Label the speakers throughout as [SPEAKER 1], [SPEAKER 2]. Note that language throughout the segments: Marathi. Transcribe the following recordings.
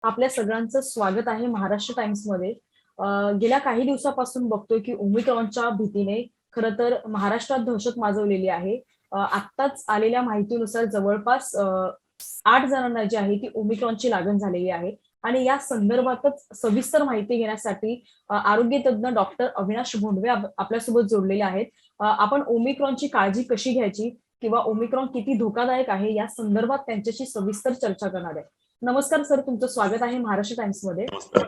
[SPEAKER 1] आपल्या सगळ्यांचं स्वागत आहे महाराष्ट्र टाइम्स मध्ये. गेल्या काही दिवसापासून बघतोय की ओमिक्रॉनच्या भीतीने खरं तर महाराष्ट्रात दहशत माजवलेली आहे. आत्ताच आलेल्या माहितीनुसार जवळपास 8 जणांना जी आहे ती ओमिक्रॉनची लागण झालेली आहे. आणि या संदर्भातच सविस्तर माहिती घेण्यासाठी आरोग्य तज्ञ डॉक्टर अविनाश भोंडवे आपल्यासोबत जोडलेले आहेत. आपण ओमिक्रॉनची काळजी कशी घ्यायची किंवा ओमिक्रॉन किती धोकादायक आहे या संदर्भात त्यांच्याशी सविस्तर चर्चा करणार आहे. नमस्कार सर, तुमचं स्वागत आहे महाराष्ट्र टाइम्स मध्ये.
[SPEAKER 2] नमस्कार.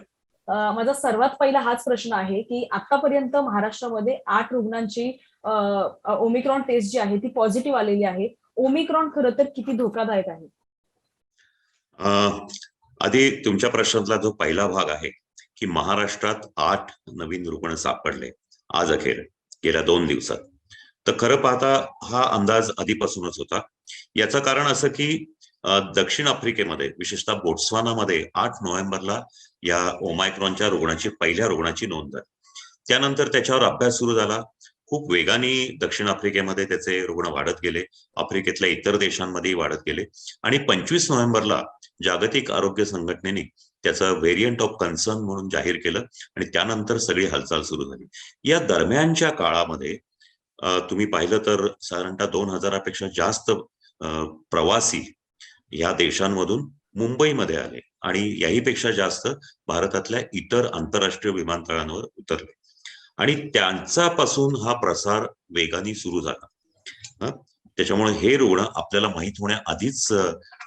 [SPEAKER 1] माझा सर्वात पहिला हाच प्रश्न आहे की आतापर्यंत महाराष्ट्रामध्ये 8 रुग्णांची ओमिक्रॉन टेस्ट जी आहे ती पॉझिटिव्ह आलेली आहे. ओमिक्रॉन खरं तर किती धोकादायक आहे?
[SPEAKER 2] आधी तुमच्या प्रश्नातला जो पहिला भाग आहे की महाराष्ट्रात 8 नवीन रुग्ण सापडले आज अखेर गेल्या 2 दिवसात, तर खरं पाहता हा अंदाज आधीपासूनच होता. याचं कारण असं की दक्षिण आफ्रिकेमध्ये विशेषतः बोट्सवानामध्ये 8 नोव्हेंबरला या ओमायक्रॉनच्या पहिल्या रुग्णाची नोंद झाली. त्यानंतर त्याच्यावर अभ्यास सुरू झाला. खूप वेगाने दक्षिण आफ्रिकेमध्ये त्याचे रुग्ण वाढत गेले, आफ्रिकेतल्या इतर देशांमध्येही वाढत गेले आणि 25 नोव्हेंबरला जागतिक आरोग्य संघटनेने त्याचं व्हेरियंट ऑफ कन्सर्न म्हणून जाहीर केलं आणि त्यानंतर सगळी हालचाल सुरू झाली. या दरम्यानच्या काळामध्ये तुम्ही पाहिलं तर साधारणतः 2000पेक्षा जास्त प्रवासी या देशांमधून मुंबईमध्ये आले आणि याहीपेक्षा जास्त भारतातल्या इतर आंतरराष्ट्रीय विमानतळांवर उतरले आणि त्यांच्यापासून हा प्रसार वेगाने सुरू झाला. त्याच्यामुळे हे रुग्ण आपल्याला माहित होण्याआधीच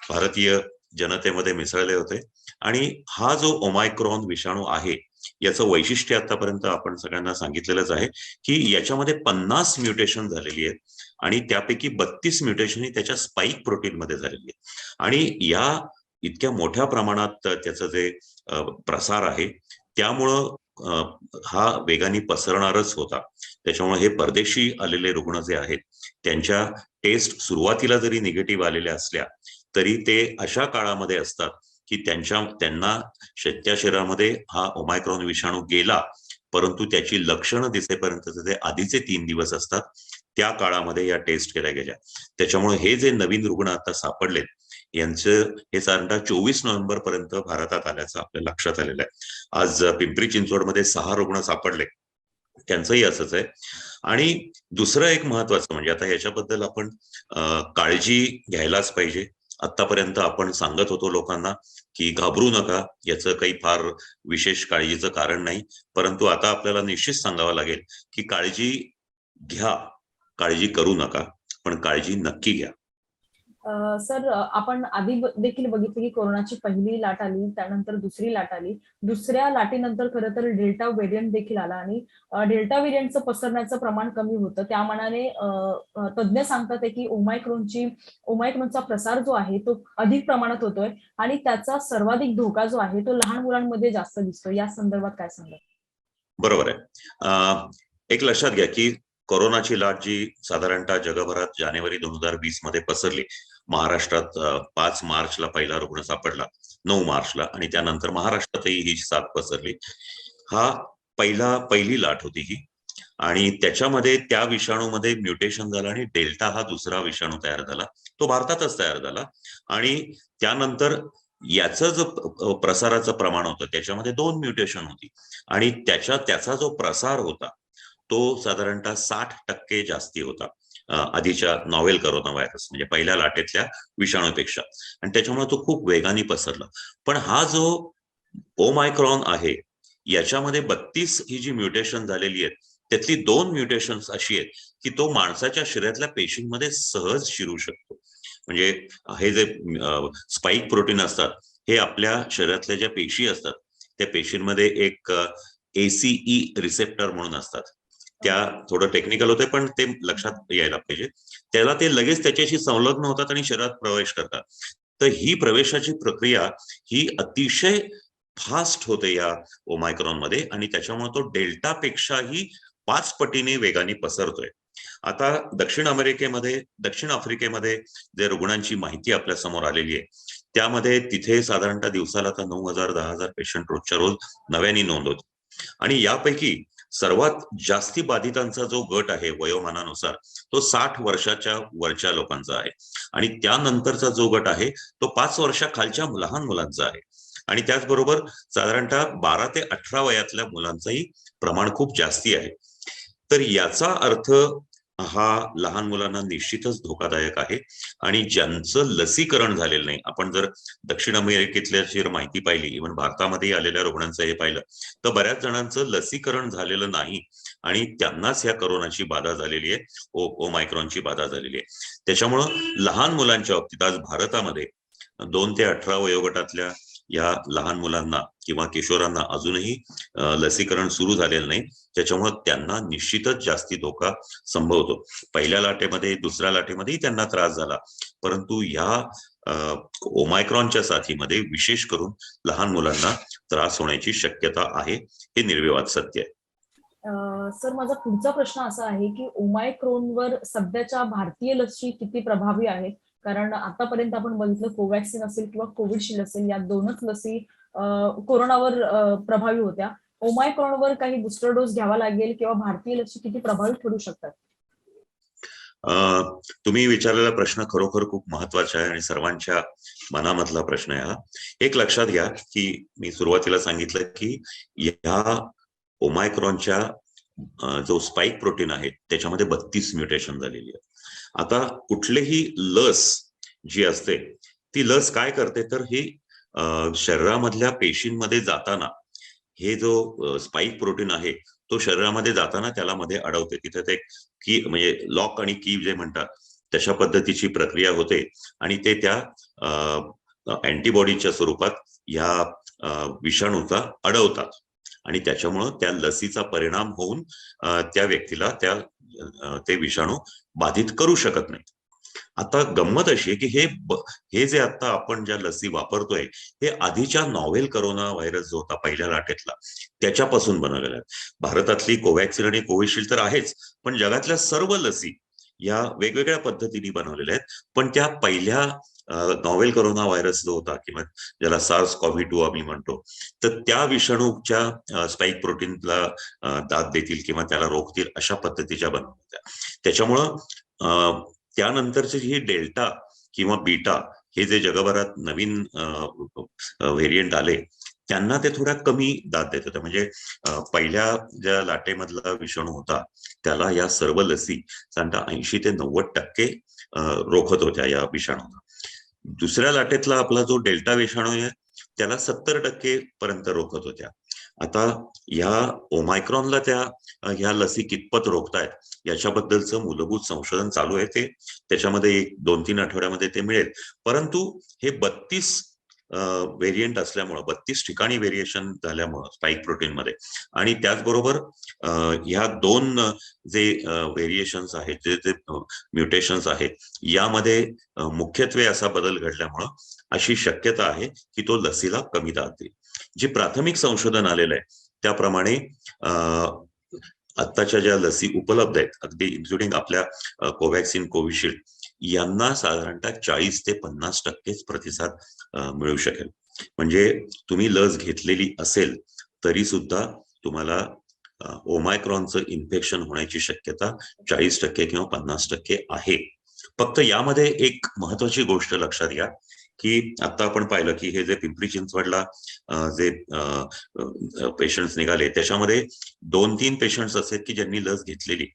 [SPEAKER 2] भारतीय जनतेमध्ये मिसळले होते आणि हा जो ओमायक्रॉन विषाणू आहे याचं वैशिष्ट्य आतापर्यंत आपण सगळ्यांना सांगितलेलंच आहे की याच्यामध्ये 50 म्युटेशन झालेली आहेत आणि त्यापैकी 32 म्युटेशन ही त्याच्या स्पाइक प्रोटीन मध्ये झालेली आहे आणि या इतक्या मोठ्या प्रमाणात त्याचं जे प्रसार आहे त्यामुळं हा वेगाने पसरणारच होता. त्याच्यामुळे हे परदेशी आलेले रुग्ण जे आहेत त्यांच्या टेस्ट सुरुवातीला जरी निगेटिव्ह आलेल्या असल्या तरी ते अशा काळामध्ये असतात की त्यांना त्या शरीरामध्ये हा ओमायक्रॉन विषाणू गेला, परंतु त्याची लक्षणं दिसेपर्यंत ते आधीचे 3 दिवस असतात. त्या काळामध्ये या टेस्ट केल्या गेल्या. त्याच्यामुळे हे जे नवीन रुग्ण आता सापडलेत यांचं हे साधारणतः 24 नोव्हेंबर पर्यंत भारतात आल्याचं आपल्या लक्षात आलेलं आहे. आज पिंपरी चिंचवडमध्ये 6 रुग्ण सापडले, त्यांचंही असंच आहे. आणि दुसरं एक महत्वाचं म्हणजे आता याच्याबद्दल आपण काळजी घ्यायलाच पाहिजे. आतापर्यंत आपण सांगत होतो लोकांना की घाबरू नका, याचं काही फार विशेष काळजीचं कारण नाही, परंतु आता आपल्याला निश्चित सांगावं लागेल की काळजी घ्या, काळजी करू नका, पण काळजी नक्की घ्या.
[SPEAKER 1] सर, आपण आधी देखील बघितलं की कोरोनाची पहिली लाट आली, त्यानंतर दुसरी लाट आली. दुसऱ्या लाटेनंतर खरं तर डेल्टा व्हेरियंट देखील आला आणि डेल्टा व्हेरियंटचं पसरण्याचं प्रमाण कमी होतं. त्या मानाने तज्ज्ञ सांगतात की ओमायक्रॉनचा प्रसार जो आहे तो अधिक प्रमाणात होतोय आणि त्याचा सर्वाधिक धोका जो आहे तो लहान मुलांमध्ये जास्त दिसतो. या संदर्भात काय सांगा?
[SPEAKER 2] बरोबर आहे. एक लक्षात घ्या की कोरोनाची लाट जी साधारणतः जगभरात जानेवारी 2020 मध्ये पसरली, महाराष्ट्रात 5 मार्चला पहिला रुग्ण सापडला, 9 मार्चला, आणि त्यानंतर महाराष्ट्रातही ही साथ पसरली. हा पहिली लाट होती ही आणि त्याच्यामध्ये त्या विषाणूमध्ये म्युटेशन झालं आणि डेल्टा हा दुसरा विषाणू तयार झाला, तो भारतातच तयार झाला आणि त्यानंतर याचं जो प्रसाराचं प्रमाण होतं त्याच्यामध्ये 2 म्युटेशन होती आणि त्याचा जो प्रसार होता तो साधारणतः 60% जास्ती होता आधीच्या नॉवेल करोना व्हायरस म्हणजे पहिल्या लाटेतल्या विषाणूपेक्षा, आणि त्याच्यामुळे तो खूप वेगाने पसरला. पण हा जो ओमायक्रॉन आहे याच्यामध्ये 32 ही जी म्युटेशन झालेली आहेत त्यातली 2 म्युटेशन्स अशी आहेत की तो माणसाच्या शरीरातल्या पेशींमध्ये सहज शिरू शकतो. म्हणजे हे जे स्पाइक प्रोटीन असतात हे आपल्या शरीरातल्या ज्या पेशी असतात त्या पेशींमध्ये एक ACE रिसेप्टर म्हणून असतात. त्या थोडं टेक्निकल होते पण ते लक्षात यायला पाहिजे. त्याला ते लगेच त्याच्याशी संलग्न होतात आणि शरीरात प्रवेश करतात. तर ही प्रवेशाची प्रक्रिया ही अतिशय फास्ट होते या ओमायक्रॉन मध्ये आणि त्याच्यामुळे तो डेल्टा पेक्षाही 5 पटीने वेगाने पसरतोय. आता दक्षिण आफ्रिकेमध्ये जे रुग्णांची माहिती आपल्या समोर आलेली आहे त्यामध्ये तिथे साधारणतः दिवसाला आता 9,000 10,000 पेशंट रोजच्या रोज नव्याने नोंद होते आणि यापैकी सर्वात जास्ती बाधितांचा जो गट आहे वयोमानानुसार तो 60 वर्षाच्या वरच्या लोकांचा आहे आणि त्यानंतरचा जो गट आहे तो 5 वर्षाखालच्या लहान मुलांचा आहे. आणि त्याचबरोबर साधारणतः 12 ते 18 वयातल्या मुलांचंही प्रमाण खूप जास्ती आहे. तर याचा अर्थ हा लहान मुलांना निश्चितच धोकादायक आहे. आणि ज्यांचं लसीकरण झालेलं नाही, आपण जर दक्षिण अमेरिकेतल्या जर माहिती पाहिली, इव्हन भारतामध्ये आलेल्या रुग्णांचं हे पाहिलं, तर बऱ्याच जणांचं लसीकरण झालेलं नाही आणि त्यांनाच या करोनाची बाधा झालेली आहे, ओमायक्रॉनची बाधा झालेली आहे. त्याच्यामुळं लहान मुलांच्या बाबतीत आज भारतामध्ये 2 ते 18 वयोगटातल्या या लहान मुलांना किंवा किशोरांना अजूनही लसीकरण सुरू झालेलं नाही. त्याच्यामुळे त्यांना निश्चितच जास्ती धोका संभवतो. पहिल्या लाटेमध्ये, दुसऱ्या लाटेमध्येही त्यांना त्रास झाला, परंतु या ओमायक्रॉनच्या साथीमध्ये विशेष करून लहान मुलांना त्रास होण्याची शक्यता आहे. हे निर्विवाद सत्य आहे.
[SPEAKER 1] सर, माझा पुढचा प्रश्न असा आहे की ओमायक्रोनवर सध्याच्या भारतीय लसी किती प्रभावी आहेत? कारण आतापर्यंत आपण बघितलं, कोवॅक्सिन असेल किंवा कोविडशिल्ड असेल, या दोनच लसी कोरोनावर प्रभावी होत्या. ओमायक्रॉनवर काही बुस्टर डोस घ्यावा लागेल किंवा भारतीय लसी किती प्रभावी ठरू शकतात?
[SPEAKER 2] तुम्ही विचारलेला प्रश्न खरोखर खूप महत्वाचा आहे आणि सर्वांच्या मनामधला प्रश्न आहे हा. एक लक्षात घ्या की मी सुरुवातीला सांगितलं की या ओमायक्रॉनच्या जो स्पाइक प्रोटीन आहे त्याच्यामध्ये 32 म्युटेशन झालेली आहे. आता कुठलीही लस जी असते ती लस काय करते, तर ही शरीरामधल्या पेशींमध्ये जाताना हे जो स्पाइक प्रोटीन आहे तो शरीरामध्ये जाताना त्याला मध्ये अडवते. तिथे ते की म्हणजे लॉक आणि की जे म्हणतात तशा पद्धतीची प्रक्रिया होते आणि ते त्या अँटीबॉडीच्या स्वरूपात या विषाणूचा अडवतात आणि त्याच्यामुळं त्या लसीचा परिणाम होऊन त्या व्यक्तीला ते विषाणू बाधित करू शकत नाही. आता गंमत अशी आहे की हे जे आता आपण ज्या लसी वापरतोय हे आधीच्या नॉव्हेल करोना व्हायरस जो होता पहिल्या लाटेतला त्याच्यापासून बनवलेला आहे. भारतातली कोवॅक्सिन आणि कोविशिल्ड तर आहेच, पण जगातल्या सर्व लसी या वेगवेगळ्या पद्धतीने बनवलेल्या आहेत. पण त्या पहिल्या नॉव्हेल करोना व्हायरस जो होता किंवा ज्याला SARS-CoV-2 आम्ही म्हणतो, तर त्या विषाणूच्या स्पाइक प्रोटीनला दाद देतील किंवा त्याला रोखतील अशा पद्धतीच्या बनवल्या. त्याच्यामुळं त्यानंतरचे ही डेल्टा किंवा बीटा हे जे जगभरात नवीन व्हेरियंट आले त्यांना ते थोड्या कमी दाद देत होत्या. म्हणजे पहिल्या ज्या लाटेमधला विषाणू होता त्याला या सर्व लसी साधारणतः 80 ते 90% रोखत होत्या या विषाणूला. दुसऱ्या लाटेतला आपला जो डेल्टा विषाणू आहे त्याला 70% पर्यंत रोखत होत्या. आता या ओमायक्रॉनला ह्या लसी कितपत रोखतायत याच्याबद्दलचं मूलभूत संशोधन चालू आहे. ते त्याच्यामध्ये 1-2-3 आठवड्यामध्ये ते मिळेल. परंतु हे 32 व्हेरियंट असल्यामुळं, 32 ठिकाणी व्हेरिएशन झाल्यामुळं स्पाइक प्रोटीन मध्ये आणि त्याचबरोबर ह्या 2 जे व्हेरिएशन्स आहेत, जे म्युटेशन्स आहेत, यामध्ये मुख्यत्वे असा बदल घडल्यामुळं अशी शक्यता आहे की तो लसीला कमी दाद देईल. जे प्राथमिक संशोधन आलेलं आहे त्याप्रमाणे आत्ताच्या ज्या लसी उपलब्ध आहेत, अगदी इन्क्लुडिंग आपल्या कोवॅक्सिन, कोविशिल्ड, यांना साधारणतः 40 ते 50% प्रतिसाद मिळू शकेल. म्हणजे तुम्ही लस घेतलेली असेल तरी सुद्धा तुम्हाला ओमायक्रॉनचं इन्फेक्शन होण्याची शक्यता 40% किंवा 50% आहे. फक्त यामध्ये एक महत्वाची गोष्ट लक्षात घ्या की आता आपण पाहिलं की हे जे पिंपरी चिंचवडला जे पेशंट्स निघाले त्याच्यामध्ये 2-3 पेशंट्स असे की ज्यांनी लस घेतलेली,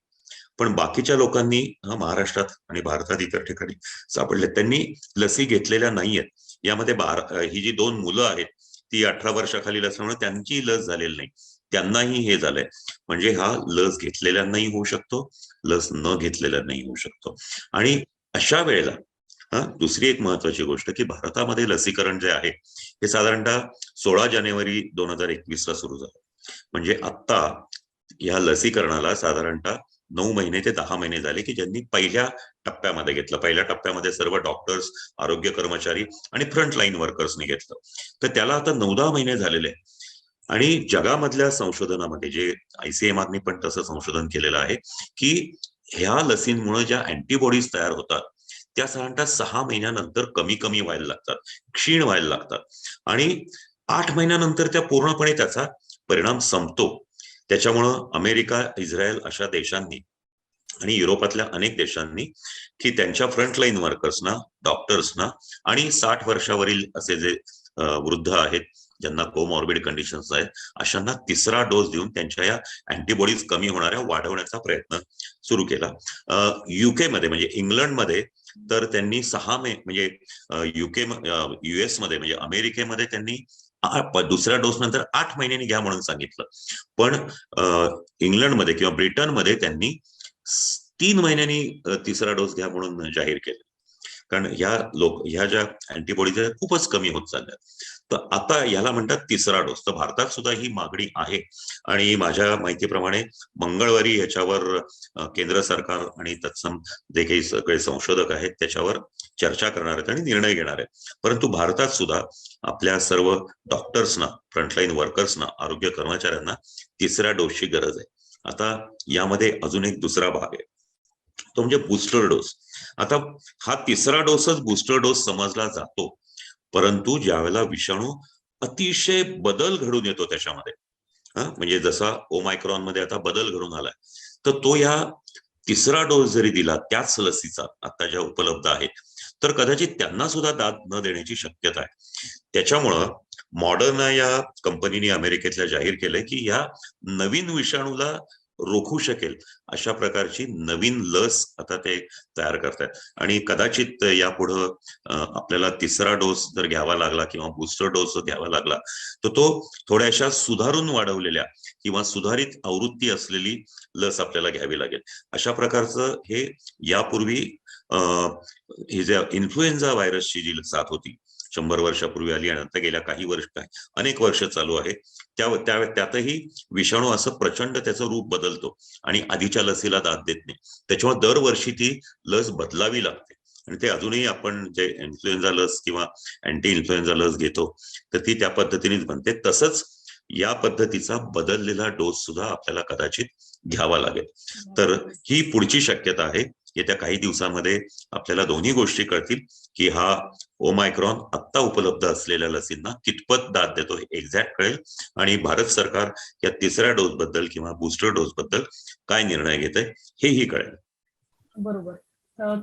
[SPEAKER 2] पण बाकीच्या लोकांनी महाराष्ट्रात आणि भारतात इतर ठिकाणी सापडले त्यांनी लसी घेतलेल्या नाहीयेत. यामध्ये ही जी 2 मुलं आहेत ती 18 वर्षाखालील असल्यामुळे त्यांची लस झालेली नाही, त्यांनाही हे झालंय. म्हणजे हा लस घेतलेल्यांनाही होऊ शकतो, लस न घेतलेल्यांनाही होऊ शकतो. आणि अशा वेळेला दुसरी एक महत्वाची गोष्ट की भारतामध्ये लसीकरण जे आहे हे साधारणतः 16 जानेवारी 2021 ला सुरू झालं. म्हणजे आता या लसीकरणाला साधारणतः 9 महिने ते 10 महिने झाले की ज्यांनी पहिल्या टप्प्यामध्ये घेतलं. पहिल्या टप्प्यामध्ये सर्व डॉक्टर्स, आरोग्य कर्मचारी आणि फ्रंटलाईन वर्कर्सनी घेतलं. तर त्याला आता 9-10 महिने झालेले आहे. आणि जगामधल्या संशोधनामध्ये जे ICMR पण तसं संशोधन केलेलं आहे की ह्या लसींमुळे ज्या अँटीबॉडीज तयार होतात त्या साधारणतः 6 महिन्यानंतर कमी व्हायला लागतात, क्षीण व्हायला लागतात आणि 8 महिन्यानंतर त्या पूर्णपणे त्याचा परिणाम संपतो. त्याच्यामुळं अमेरिका, इस्रायल अशा देशांनी आणि युरोपातल्या अनेक देशांनी की त्यांच्या फ्रंटलाईन वर्कर्सना, डॉक्टर्सना आणि 60 वर्षावरील असे जे वृद्ध आहेत ज्यांना कोमॉर्बिड कंडिशन्स आहेत अशांना तिसरा डोस देऊन त्यांच्या या अँटीबॉडीज कमी होणाऱ्या वाढवण्याचा प्रयत्न सुरू केला. युके मध्ये म्हणजे इंग्लंडमध्ये तर त्यांनी 6 मे म्हणजे US मध्ये म्हणजे अमेरिकेमध्ये त्यांनी दुसऱ्या डोस नंतर 8 महिन्यांनी घ्या म्हणून सांगितलं. पण इंग्लंडमध्ये किंवा ब्रिटनमध्ये त्यांनी 3 महिन्यांनी तिसरा डोस घ्या म्हणून जाहीर केलं. कारण ह्या ज्या अँटीबॉडीज खूपच कमी होत चालल्या. तर आता याला म्हणतात तिसरा डोस. तर भारतात सुद्धा ही मागणी आहे आणि माझ्या माहितीप्रमाणे मंगळवारी याच्यावर केंद्र सरकार आणि तत्सम जे काही सगळे संशोधक आहेत त्याच्यावर चर्चा करणार आहेत आणि निर्णय घेणार आहेत. परंतु भारतात सुद्धा आपल्या सर्व डॉक्टर्सना, फ्रंटलाईन वर्कर्सना, आरोग्य कर्मचाऱ्यांना तिसऱ्या डोसची गरज आहे. आता यामध्ये अजून एक दुसरा भाग आहे, तो म्हणजे बूस्टर डोस. आता हा तिसरा डोसच बूस्टर डोस समजला जातो, परंतु ज्यावेळेला विषाणू अतिशय बदल घडून येतो त्याच्यामध्ये, म्हणजे जसा ओमायक्रॉन मध्ये आता बदल घडून आलाय, तर तो या तिसरा डोस जरी दिला त्याच लसीचा आता ज्या उपलब्ध आहेत तर कदाचित त्यांना सुद्धा दाद न देण्याची शक्यता आहे. त्याच्यामुळं मॉडर्ना या कंपनीने अमेरिकेतल्या जाहीर केलंय की या नवीन विषाणूला रोखू शकेल अशा प्रकारची नवीन लस आता ते तयार करतायत. आणि कदाचित यापुढं आपल्याला तिसरा डोस जर घ्यावा लागला किंवा बूस्टर डोस घ्यावा लागला तर तो थोड्याशा सुधारून वाढवलेल्या किंवा सुधारित आवृत्ती असलेली लस आपल्याला घ्यावी लागेल. अशा प्रकारचं हे यापूर्वी ही ज्या इन्फ्लुएन्झा व्हायरसची जी साथ होती 100 वर्षापूर्वी आली आणि आता गेल्या अनेक वर्ष चालू आहे, त्यातही विषाणू असं प्रचंड त्याचं रूप बदलतो आणि आधीच्या लसीला दाद देत नाही. त्याच्यामुळे दरवर्षी ती लस बदलावी लागते आणि ते अजूनही आपण जे इन्फ्लुएन्झा लस किंवा अँटी इन्फ्लुएन्झा लस घेतो तर ती त्या पद्धतीनेच बनते. तसंच या पद्धतीचा बदललेला डोस सुद्धा आपल्याला कदाचित घ्यावा लागेल. तर ही पुढची शक्यता आहे. येत्या काही दिवसांमध्ये आपल्याला दोन्ही गोष्टी कळतील की हा ओमायक्रॉन आता उपलब्ध असलेल्या लसींना कितपत दाद देतो हे एक्झॅक्ट कळेल आणि भारत सरकार या तिसऱ्या डोस बद्दल किंवा बूस्टर डोस बद्दल काय निर्णय घेत आहे हेही कळेल.
[SPEAKER 1] बरोबर.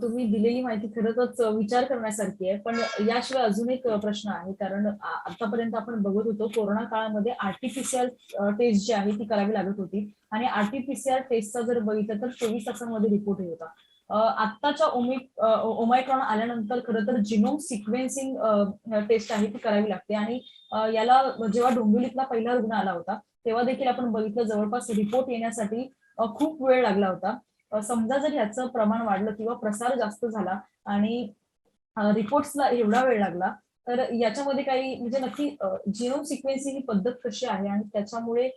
[SPEAKER 1] तुम्ही दिलेली माहिती खरंच विचार करण्यासारखी आहे. पण याशिवाय अजून एक प्रश्न आहे, कारण आतापर्यंत आपण बघत होतो कोरोना काळामध्ये आरटीपीसीआर टेस्ट जी आहे ती करावी लागत होती आणि आरटीपीसीआर टेस्टचा जर बघितलं तर 24 तासांमध्ये रिपोर्ट येत होता. आत्ताच्या ओमायक्रॉन आल्यानंतर खरं तर जिनोम सिक्वेन्सिंग टेस्ट आहे ती करावी लागते आणि याला जेव्हा डोंबिवलीतला पहिला रुग्ण आला होता तेव्हा देखील आपण बघितलं जवळपास रिपोर्ट येण्यासाठी खूप वेळ लागला होता. समजा जर याचं प्रमाण वाढलं किंवा प्रसार जास्त झाला आणि रिपोर्ट्सला एवढा वेळ लागला तर याच्यामध्ये काही म्हणजे नक्की जिनोम सिक्वेन्सिंग ही पद्धत कशी आहे आणि त्याच्यामुळे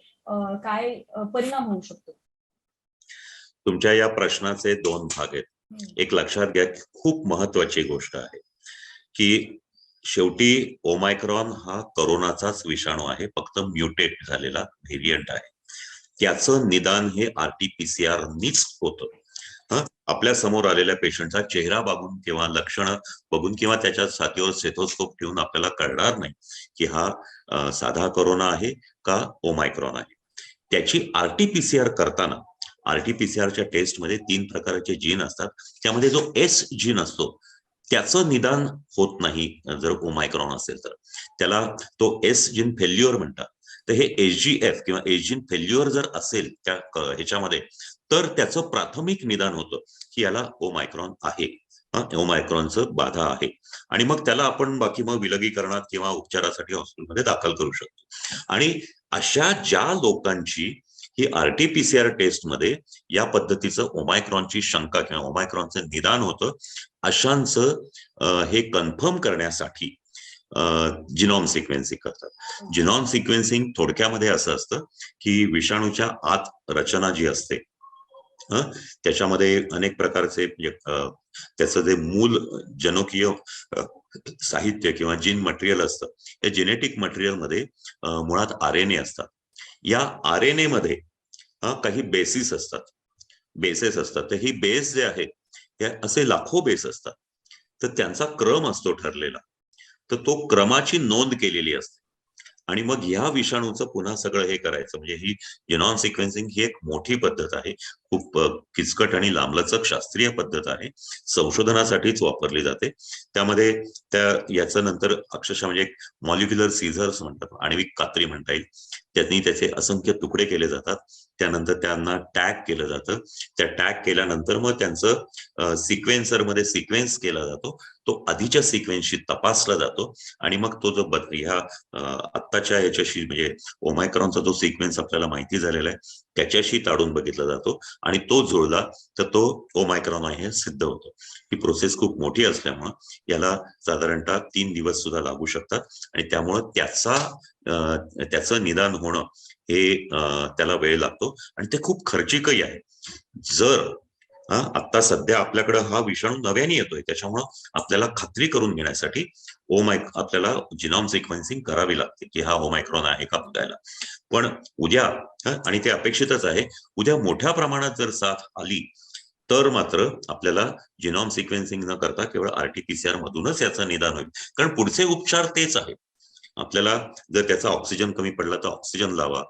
[SPEAKER 1] काय परिणाम होऊ शकतो?
[SPEAKER 2] तुमच्या या प्रश्नाचे 2 भाग आहेत. एक लक्षात घ्या की खूप महत्वाची गोष्ट आहे की शेवटी ओमायक्रॉन हा कोरोनाचाच विषाणू आहे, फक्त म्युटेट झालेला व्हेरियंट आहे. त्याचं निदान हे आरटीपीसीआर नीच होतं. आपल्या समोर आलेल्या पेशंटचा चेहरा बघून किंवा लक्षणं बघून किंवा त्याच्या छातीवर स्टेथोस्कोप ठेवून आपल्याला कळणार नाही की हा साधा कोरोना आहे का ओमायक्रॉन आहे. त्याची आरटीपीसीआर करताना आरटीपीसीआरच्या टेस्टमध्ये 3 प्रकारचे जीन असतात. त्यामध्ये जो एस जीन असतो त्याचं निदान होत नाही जर ओमायक्रॉन असेल तर, त्याला तो एस जीन फेल्युअर म्हणतात. तर हे एसजीएफ किंवा एस जीन फेल्युअर जर असेल त्या ह्याच्यामध्ये तर त्याचं प्राथमिक निदान होतं की याला ओमायक्रॉन आहे, ओमायक्रॉनचं बाधा आहे आणि मग त्याला आपण बाकी मग विलगीकरणात किंवा उपचारासाठी हॉस्पिटलमध्ये दाखल करू शकतो. आणि अशा ज्या लोकांची ही आरटीपीसीआर टेस्टमध्ये या पद्धतीचं ओमायक्रॉनची शंका किंवा ओमायक्रॉनचं निदान होतं अशांचं हे कन्फर्म करण्यासाठी जिनोम सिक्वेन्सिंग करतात. जिनोम सिक्वेन्सिंग थोडक्यामध्ये असं असतं की विषाणूच्या आत रचना जी असते त्याच्यामध्ये अनेक प्रकारचे त्याचं जे मूल जनुकीय साहित्य किंवा जीन मटेरियल असतं, या जेनेटिक मटेरियलमध्ये मुळात आरएनए असतात. या आरएनए मध्ये काही बेसेस असतात. तर ही बेस जे आहे हे असे लाखो बेस असतात. तर त्यांचा क्रम असतो ठरलेला, तर तो क्रमाची नोंद केलेली असते आणि मग ह्या विषाणूचं पुन्हा सगळं हे करायचं. म्हणजे ही जिनॉम सिक्वेन्सिंग ही एक मोठी पद्धत आहे, खूप किचकट आणि लांबलचक शास्त्रीय पद्धत आहे, संशोधनासाठीच वापरली जाते. त्यामध्ये याचं नंतर अक्षरशः म्हणजे मॉलिक्युलर सीझर्स म्हणतात, आण्विक कात्री म्हणता येईल, त्यांनी त्याचे असंख्य तुकडे केले जातात. त्यानंतर त्यांना टॅग केलं जातं. त्या टॅग केल्यानंतर मग त्यांचं सिक्वेन्सर मध्ये सिक्वेन्स केला जातो. तो आधीच्या सिक्वेन्सशी तपासला जातो आणि मग तो जो ह्या आत्ताच्या याच्याशी म्हणजे ओमायक्रॉनचा जो सिक्वेन्स आपल्याला माहिती झालेला आहे त्याच्याशी ताडून बघितला जातो आणि तो जुळला तर तो ओमायक्रॉन आहे हे सिद्ध होतो. ही प्रोसेस खूप मोठी असल्यामुळं याला साधारणतः 3 दिवस सुद्धा लागू शकतात आणि त्यामुळं त्याचं निदान होणं हे त्याला वेळ लागतो आणि ते खूप खर्चिकही आहे. जर आता सध्या आपल्याकडे हा विषाणू नव्याने येतोय त्याच्यामुळं आपल्याला खात्री करून घेण्यासाठी आपल्याला जिनॉम सिक्वेन्सिंग करावी लागते की हा ओमायक्रॉन आहे का बघायला. पण उद्या आणि ते अपेक्षितच आहे, उद्या मोठ्या प्रमाणात जर साथ आली तर मात्र आपल्याला जिनॉम सिक्वेन्सिंग न करता केवळ आरटीपीसीआर मधूनच याचं निदान होईल. कारण पुढचे उपचार तेच आहे. आपल्याला जर त्याचा ऑक्सिजन कमी पडला तर ऑक्सिजन लावा,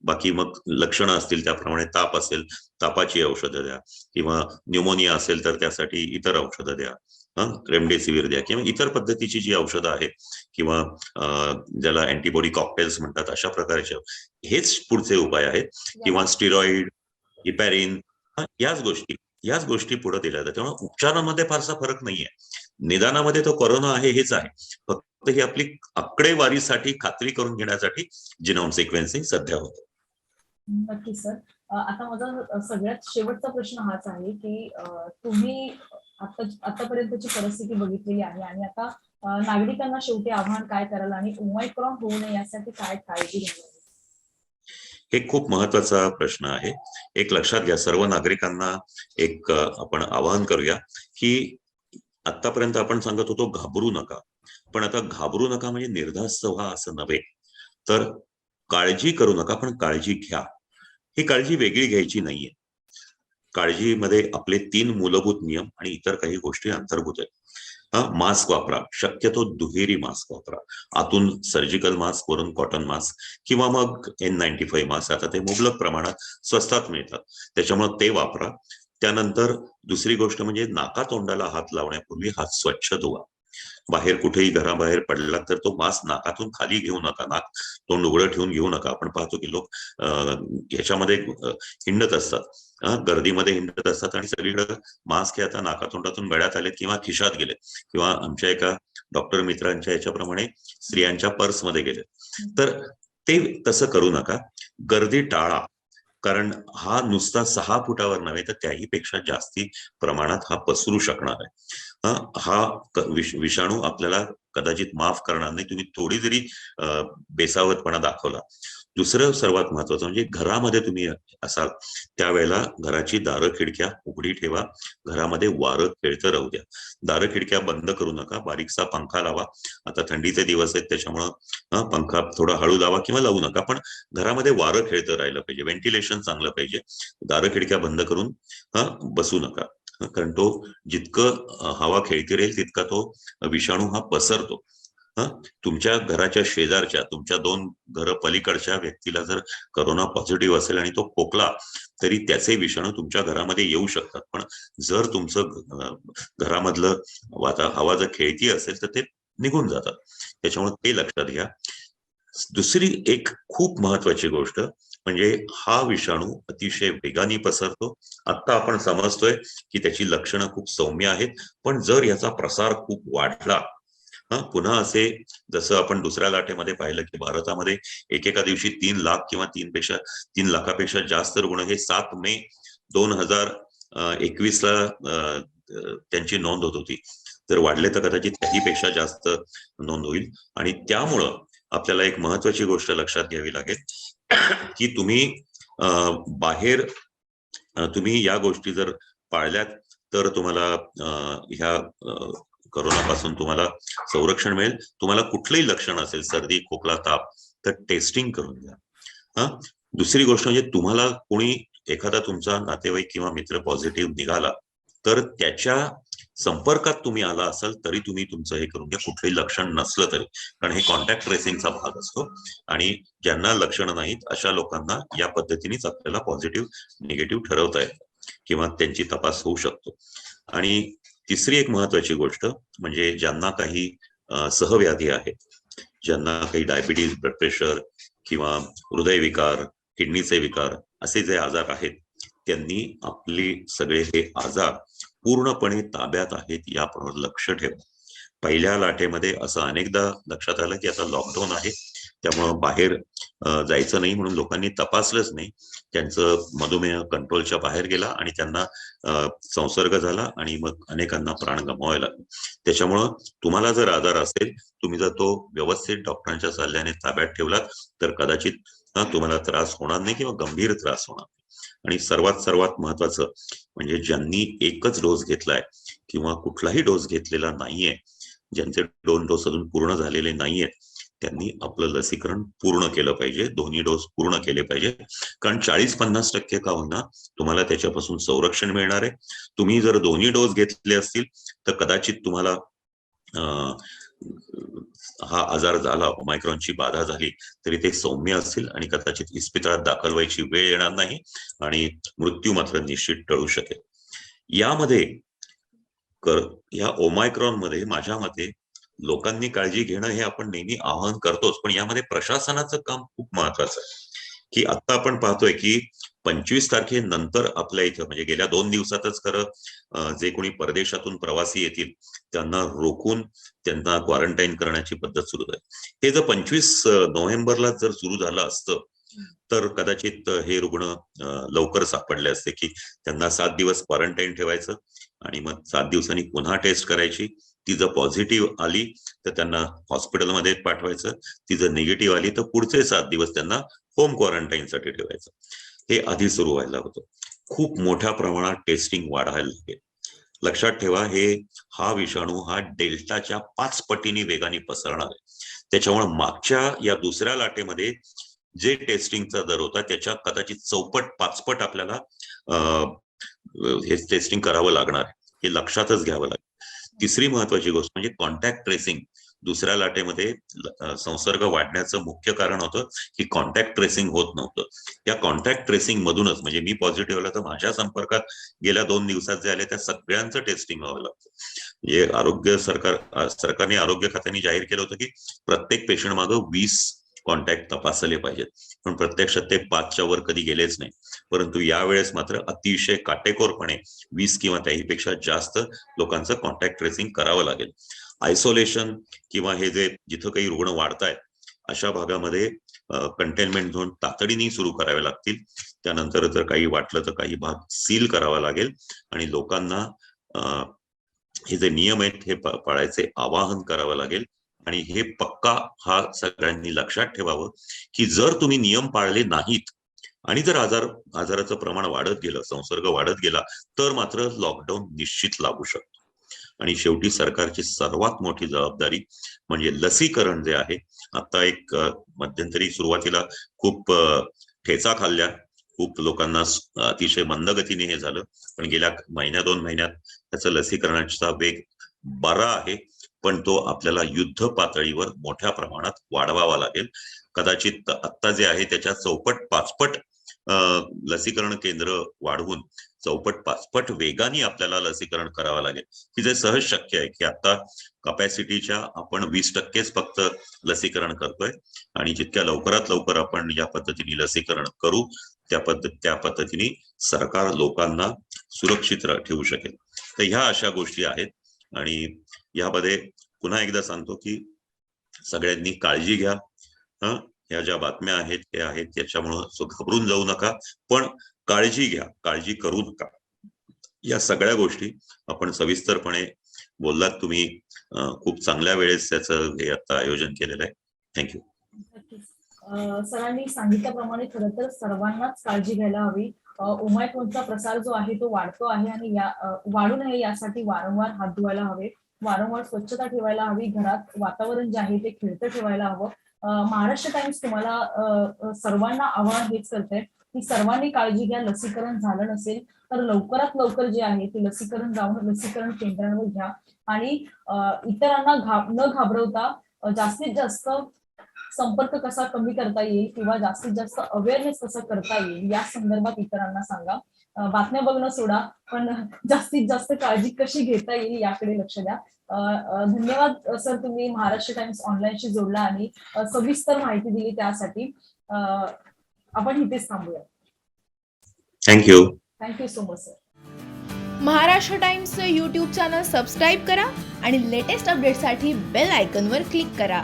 [SPEAKER 2] बाकी मग लक्षणं असतील त्याप्रमाणे ताप असेल तापाची औषधं द्या, किंवा न्यूमोनिया असेल तर त्यासाठी इतर औषधं द्या, रेमडेसिवीर द्या, किंवा इतर पद्धतीची जी औषधं आहेत, किंवा ज्याला अँटीबॉडी कॉकटेल्स म्हणतात अशा प्रकारचे हेच पुढचे उपाय आहेत, किंवा स्टिरॉइड, हिपॅरिन, याच गोष्टी पुढे दिल्या जातात. त्यामुळे उपचारामध्ये फारसा फरक नाहीये. निदानामध्ये तो कोरोना आहे हेच आहे, फक्त ही आपली आकडेवारीसाठी खात्री करून घेण्यासाठी जिनोम सिक्वेन्सिंग सध्या होतं.
[SPEAKER 1] नक्की सर. आता माझा सगळ्यात शेवटचा प्रश्न हाच आहे की तुम्ही आतापर्यंतची परिस्थिती बघितलेली आहे आणि आता नागरिकांना शेवटी आव्हान काय कराल आणि ओमायक्रॉन होऊ नये यासाठी काय काळजी घ्यावी?
[SPEAKER 2] हे खूप महत्वाचा प्रश्न आहे. एक लक्षात घ्या, सर्व नागरिकांना एक आपण आवाहन करूया की आतापर्यंत आपण सांगत होतो घाबरू नका, पण आता घाबरू नका म्हणजे निर्धास्त व्हा असं नव्हे, तर काळजी करू नका पण काळजी घ्या. ही काळजी वेगळी घ्यायची नाहीये. काळजीमध्ये आपले 3 मूलभूत नियम आणि इतर काही गोष्टी अंतर्भूत आहेत. मास्क वापरा, शक्यतो दुहेरी मास्क वापरा. आतून सर्जिकल मास्क, वरून कॉटन मास्क, किंवा मग N95 मास्क, आता ते मुबलक प्रमाणात स्वस्तात मिळतात त्याच्यामुळे ते वापरा. त्यानंतर दुसरी गोष्ट म्हणजे नाकातोंडाला हात लावण्यापूर्वी हात स्वच्छ धुवा. बाहेर कुठेही घराबाहेर पडला तर तो मास्क नाकातून खाली घेऊ नका, नाक तोंड उघडं ठेवून घेऊ नका. आपण पाहतो की लोक ह्याच्यामध्ये हिंडत असतात, गर्दीमध्ये हिंडत असतात आणि सगळीकडे मास्क हे आता नाकातोंडातून गळ्यात आले किंवा खिशात गेले, किंवा आमच्या एका डॉक्टर मित्रांच्या याच्याप्रमाणे स्त्रियांच्या पर्समध्ये गेले. तर ते तसं करू नका. गर्दी टाळा, कारण हा नुसता 6 फुटावर नव्हे तर त्याही पेक्षा जास्ती प्रमाणात हा पसरू शकणार आहे. हा विषाणू आपल्याला कदाचित माफ करणार नाही, तुम्ही थोडी जरी बेसावतपणा दाखवला. दुसरं सर्वात महत्वाचं म्हणजे घरामध्ये तुम्ही असाल त्यावेळेला घराची दारं खिडक्या उघडी ठेवा, घरामध्ये वारं खेळतं राहू द्या. दारं खिडक्या बंद करू नका, बारीकसा पंखा लावा. आता थंडीचे दिवस आहेत त्याच्यामुळं पंखा थोडा हळू लावा किंवा लावू नका, पण घरामध्ये वारं खेळतं राहिलं पाहिजे, व्हेंटिलेशन चांगलं पाहिजे. दारं खिडक्या बंद करून बसू नका, कारण तो जितकं हवा खेळती राहील तितका तो विषाणू हा पसरतो. तुमच्या घराच्या शेजारच्या, तुमच्या 2 घरं पलीकडच्या व्यक्तीला जर करोना पॉझिटिव्ह असेल आणि तो खोकला तरी त्याचे विषाणू तुमच्या घरामध्ये येऊ शकतात. पण जर तुमचं घरामधलं हवा जर खेळती असेल तर ते निघून जातात. त्याच्यामुळे ते लक्षात घ्या. दुसरी एक खूप महत्वाची गोष्ट म्हणजे हा विषाणू अतिशय वेगाने पसरतो. आता आपण समजतोय की त्याची लक्षणं खूप सौम्य आहेत, पण जर याचा प्रसार खूप वाढला, पुन्हा असे जसं आपण दुसऱ्या लाटेमध्ये पाहिलं की भारतामध्ये एकेका दिवशी 3 लाख किंवा 3 लाखापेक्षा जास्त रुग्ण हे 7 मे 2021 ला त्यांची नोंद होत होती. तर वाढले तर कदाचित त्याहीपेक्षा जास्त नोंद होईल. आणि त्यामुळं आपल्याला एक महत्वाची गोष्ट लक्षात घ्यावी लागेल की तुम्ही बाहेर तुम्ही या गोष्टी जर पाळल्यात तर तुम्हाला ह्या करोनापासून तुम्हाला संरक्षण मिळेल. तुम्हाला कुठलंही लक्षण असेल, सर्दी, खोकला, ताप, तर टेस्टिंग करून घ्या. दुसरी गोष्ट म्हणजे तुम्हाला कोणी एखादा तुमचा नातेवाईक किंवा मित्र पॉझिटिव्ह निघाला तर त्याच्या संपर्कात तुम्ही आला असाल तरी तुम्ही तुमचं हे करून घ्या, कुठलंही लक्षण नसलं तरी, कारण हे कॉन्टॅक्ट ट्रेसिंगचा भाग असतो. आणि ज्यांना लक्षणं नाहीत अशा लोकांना या पद्धतीनेच आपल्याला पॉझिटिव्ह निगेटिव्ह ठरवता येतं किंवा त्यांची तपास होऊ शकतो. आणि तिसरी एक महत्वाची गोष्ट म्हणजे ज्यांना काही सहव्याधी आहेत, ज्यांना काही डायबिटीज, ब्लड प्रेशर किंवा हृदयविकार, किडनीचे विकार असे जे आजार आहेत, त्यांनी आपली सगळे हे आजार पूर्णपणे ताब्यात आहेत यावर लक्ष ठेवा. पहिल्या लाटेमध्ये असं अनेकदा लक्षात आलं की आता लॉकडाऊन आहे, त्यामुळं बाहेर जायचं नाही म्हणून लोकांनी तपासलंच नाही. त्यांचं मधुमेह कंट्रोलच्या बाहेर गेला आणि त्यांना संसर्ग झाला आणि मग अनेकांना प्राण गमवावे लागले. त्याच्यामुळं तुम्हाला जर आजार असेल, तुम्ही जर तो व्यवस्थित डॉक्टरांच्या सल्ल्याने ताब्यात ठेवलात तर कदाचित तुम्हाला त्रास होणार नाही किंवा गंभीर त्रास होणार नाही. आणि सर्वात महत्वाचं म्हणजे ज्यांनी एकच डोस घेतलाय किंवा कुठलाही डोस घेतलेला नाहीये, ज्यांचे 2 डोस अजून पूर्ण झालेले नाहीयेत, त्यांनी आपलं लसीकरण पूर्ण केलं पाहिजे, दोन्ही डोस पूर्ण केले पाहिजे. कारण 40-50% का होईना तुम्हाला त्याच्यापासून संरक्षण मिळणार आहे. तुम्ही जर दोन्ही डोस घेतले असतील तर कदाचित तुम्हाला हा आजार झाला, ओमायक्रॉनची बाधा झाली तरी ते सौम्य असतील आणि कदाचित इस्पितळात दाखल व्हायची वेळ येणार नाही आणि मृत्यू मात्र निश्चित टळू शकेल. यामध्ये या ओमायक्रॉन मध्ये माझ्या मते लोकांनी काळजी घेणं हे आपण नेहमी आवाहन करतोच, पण यामध्ये प्रशासनाचं काम खूप महत्वाचं आहे. की आता आपण पाहतोय की 25 तारखेनंतर आपल्या इथं म्हणजे गेल्या 2 दिवसातच खरं जे कोणी परदेशातून प्रवासी येतील त्यांना रोखून त्यांना क्वारंटाईन करण्याची पद्धत सुरू आहे. हे जर 25 नोव्हेंबरला जर सुरू झालं असतं तर कदाचित हे रुग्ण लवकर सापडले असते, की त्यांना 7 दिवस क्वारंटाईन ठेवायचं आणि मग 7 दिवसांनी पुन्हा टेस्ट करायची. ती जर पॉझिटिव्ह आली तर त्यांना हॉस्पिटलमध्ये पाठवायचं, ती जर निगेटिव्ह आली तर पुढचे 7 दिवस त्यांना होम क्वारंटाईनसाठी ठेवायचं. हे आधी सुरू व्हायला होतं. खूप मोठ्या प्रमाणात टेस्टिंग वाढायला लागेल. लक्षात ठेवा, हा विषाणू हा डेल्टाच्या 5 पटीने वेगाने पसरणार आहे. त्याच्यामुळे मागच्या या दुसऱ्या लाटेमध्ये जे टेस्टिंगचा दर होता त्याच्या कदाचित चौपट 5 पट आपल्याला हे टेस्टिंग करावं लागणार आहे, हे लक्षातच घ्यावं लागेल. तिसरी महत्वाची गोष्ट म्हणजे कॉन्टॅक्ट ट्रेसिंग. दुसऱ्या लाटेमध्ये संसर्ग वाढण्याचं मुख्य कारण होतं की कॉन्टॅक्ट ट्रेसिंग होत नव्हतं. या कॉन्टॅक्ट ट्रेसिंग मधूनच म्हणजे मी पॉझिटिव्ह आला तर माझ्या संपर्कात गेल्या 2 दिवसात जे आले त्या सगळ्यांचं टेस्टिंग व्हावं लागतं. म्हणजे सरकारने आरोग्य खात्याने जाहीर केलं होतं की प्रत्येक पेशंट मागं 20 कॉन्टॅक्ट तपासले पाहिजेत, पण प्रत्यक्षात ते 5च्या वर कधी गेलेच नाही. परंतु यावेळेस मात्र अतिशय काटेकोरपणे 20 किंवा त्याहीपेक्षा जास्त लोकांचं कॉन्टॅक्ट ट्रेसिंग करावं लागेल. आयसोलेशन किंवा हे जे जिथं काही रुग्ण वाढतायत अशा भागामध्ये कंटेनमेंट झोन तातडीने सुरू करावे लागतील. त्यानंतर जर काही वाटलं तर काही भाग सील करावा लागेल आणि लोकांना हे जे नियम आहेत हे पाळायचे आवाहन करावं लागेल. आणि हे पक्का हा सगळ्यांनी लक्षात ठेवावं की जर तुम्ही नियम पाळले नाहीत आणि जर आजाराचं प्रमाण वाढत गेलं, संसर्ग वाढत गेला तर मात्र लॉकडाऊन निश्चित लागू शकतो. आणि शेवटी सरकारची सर्वात मोठी जबाबदारी म्हणजे लसीकरण जे आहे. आता एक मध्यंतरी सुरुवातीला खूप ठेचा खाल्ल्या, खूप लोकांना अतिशय मंदगतीने हे झालं, पण गेल्या 1-2 महिन्यात त्याचं लसीकरणाचा वेग बरा आहे. पण तो आपल्याला युद्ध पातळीवर मोठ्या प्रमाणात वाढवावा लागेल. कदाचित आता जे आहे त्याच्या चौपट 5 पट लसीकरण केंद्र वाढवून चौपट 5 पट वेगाने आपल्याला लसीकरण करावं लागेल, की जे सहज शक्य आहे. की आता कपॅसिटीच्या आपण 20% फक्त लसीकरण करतोय आणि जितक्या लवकरात लवकर आपण या पद्धतीने लसीकरण करू त्या पद्धतीने सरकार लोकांना सुरक्षित ठेवू शकेल. तर ह्या अशा गोष्टी आहेत आणि यामध्ये पुन्हा एकदा सांगतो की सगळ्यांनी काळजी घ्या. ह्या ज्या बातम्या आहेत त्या आहेत त्याच्यामुळं घाबरून जाऊ नका, पण काळजी घ्या, काळजी करू नका. या सगळ्या गोष्टी आपण सविस्तरपणे बोललात तुम्ही. खूप चांगल्या वेळेस त्याचं हे आता आयोजन केलेलं आहे. थँक्यू.
[SPEAKER 1] सरांनी सांगितल्याप्रमाणे खरं तर सर्वांनाच काळजी घ्यायला हवी. ओमायक्रॉनचा प्रसार जो आहे तो वाढतो आहे आणि वाढू नये यासाठी वारंवार हात धुवायला हवे, वारंवार स्वच्छता ठेवायला हवी, घरात वातावरण जे आहे ते खेळतं ठेवायला हवं. महाराष्ट्र टाइम्स तुम्हाला सर्वांना आवाहन हेच करते की सर्वांनी काळजी घ्या, लसीकरण झालं नसेल तर लवकरात लवकर जे आहे ते लसीकरण जाऊन लसीकरण केंद्रांवर घ्या आणि इतरांना न घाबरवता जास्तीत जास्त संपर्क कसा कमी करता येईल किंवा जास्तीत जास्त अवेअरनेस कसं करता येईल या संदर्भात इतरांना सांगा. बातम्या बघणं सोडा, पण जास्तीत जास्त काळजी कशी घेता येईल याकडे लक्ष द्या. धन्यवाद सर, तुम्ही महाराष्ट्र टाइम्स ऑनलाईनशी जोडला आणि सविस्तर माहिती दिली त्यासाठी. आपण इथेच थांबूया.
[SPEAKER 2] Thank you.
[SPEAKER 1] Thank you so much sir.
[SPEAKER 3] Maharashtra टाइम्सचं यूट्यूब चॅनल सबस्क्राईब करा आणि लेटेस्ट अपडेटसाठी बेल आयकॉनवर क्लिक करा.